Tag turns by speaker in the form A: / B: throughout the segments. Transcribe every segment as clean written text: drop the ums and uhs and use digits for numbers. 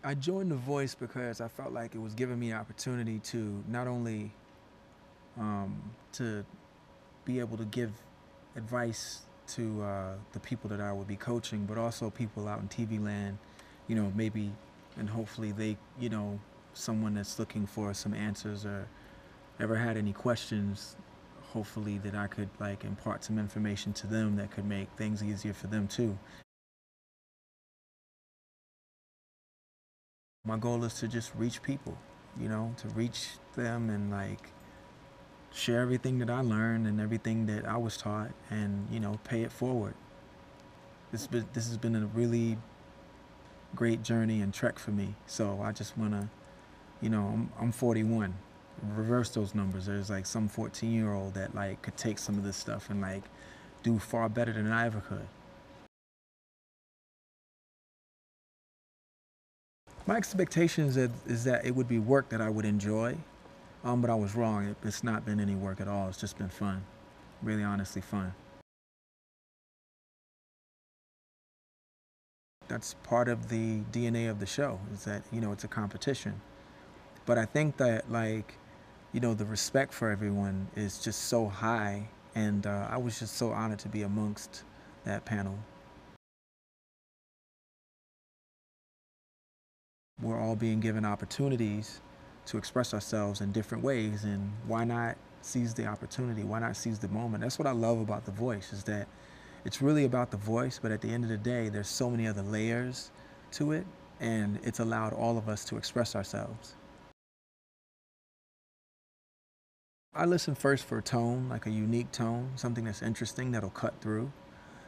A: I joined The Voice because I felt like it was giving me an opportunity to not only to be able to give advice to the people that I would be coaching, but also people out in TV land, maybe, and hopefully they, someone that's looking for some answers or ever had any questions, hopefully that I could like impart some information to them that could make things easier for them too. My goal is to just reach people, to reach them and like share everything that I learned and everything that I was taught and, pay it forward. This has been a really great journey and trek for me. So I just want to, I'm 41. Reverse those numbers. There's like some 14-year-old that like could take some of this stuff and like do far better than I ever could. My expectations is that it would be work that I would enjoy, but I was wrong. It's not been any work at all. It's just been fun, really honestly fun. That's part of the DNA of the show is that, it's a competition. But I think that like, the respect for everyone is just so high. And I was just so honored to be amongst that panel. We're all being given opportunities to express ourselves in different ways, and why not seize the opportunity? Why not seize the moment? That's what I love about The Voice is that it's really about the voice, but at the end of the day, there's so many other layers to it, and it's allowed all of us to express ourselves. I listen first for tone, like a unique tone, something that's interesting that'll cut through.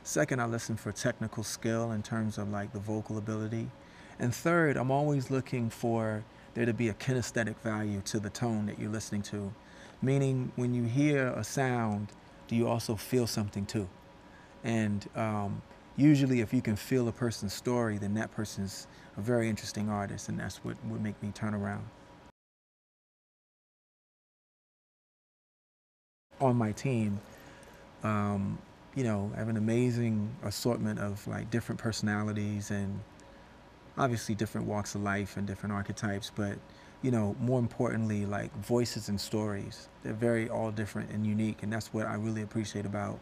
A: Second, I listen for technical skill in terms of like the vocal ability. And third, I'm always looking for there to be a kinesthetic value to the tone that you're listening to. Meaning, when you hear a sound, do you also feel something too? And usually, if you can feel a person's story, then that person's a very interesting artist, and that's what would make me turn around. On my team, um, I have an amazing assortment of like different personalities and obviously different walks of life and different archetypes, but more importantly, like voices and stories. They're very all different and unique, and that's what I really appreciate about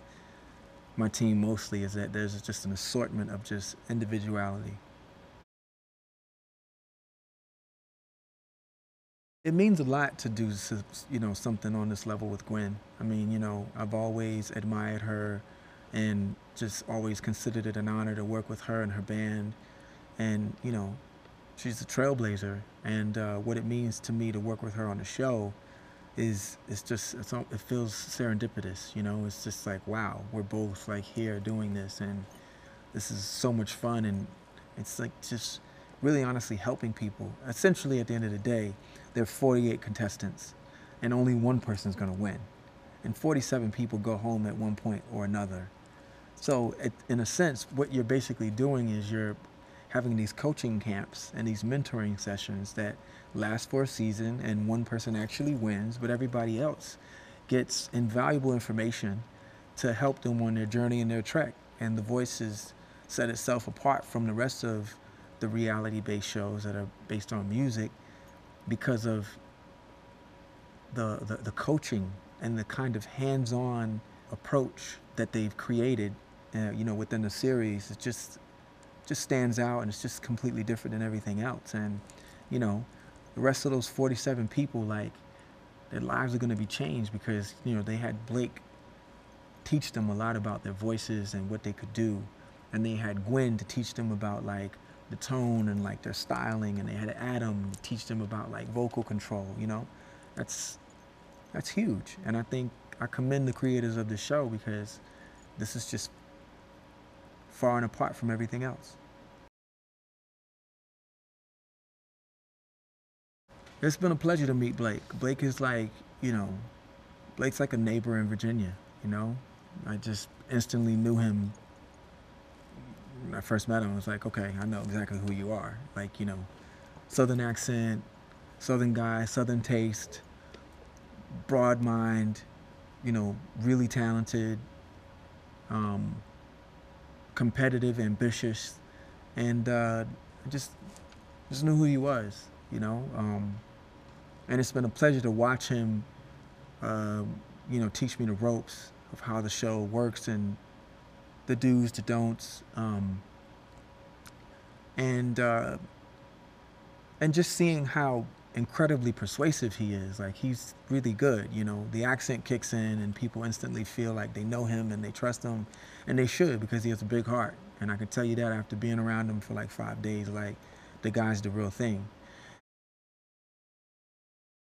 A: my team mostly is that there's just an assortment of just individuality. It means a lot to do, something on this level with Gwen. I mean, I've always admired her and just always considered it an honor to work with her and her band. And, she's a trailblazer. And what it means to me to work with her on the show is just, it feels serendipitous, It's just like, wow, we're both like here doing this. And this is so much fun. And it's like just really honestly helping people. Essentially, at the end of the day, there are 48 contestants, and only one person's going to win. And 47 people go home at one point or another. So, in a sense, what you're basically doing is you're having these coaching camps and these mentoring sessions that last for a season, and one person actually wins, but everybody else gets invaluable information to help them on their journey and their trek. And The Voice has set itself apart from the rest of the reality-based shows that are based on music because of the coaching and the kind of hands-on approach that they've created, within the series. It just stands out, and it's just completely different than everything else. And the rest of those 47 people, like, their lives are going to be changed because they had Blake teach them a lot about their voices and what they could do, and they had Gwen to teach them about like the tone and like their styling, and they had Adam to teach them about like vocal control. That's that's huge, and I think I commend the creators of the show because this is just far and apart from everything else. It's been a pleasure to meet Blake. Blake is like, Blake's like a neighbor in Virginia. You know, I just instantly knew him when I first met him. I was like, okay, I know exactly who you are. Like, Southern accent, Southern guy, Southern taste, broad mind, really talented, um, competitive, ambitious, and just just knew who he was, you know. And it's been a pleasure to watch him, you know, teach me the ropes of how the show works and the do's, the don'ts, and uh, and just seeing how incredibly persuasive he is. Like, he's really good, you know. The accent kicks in and people instantly feel like they know him and they trust him, and they should, because he has a big heart. And I can tell you that after being around him for like 5 days, like, the guy's the real thing.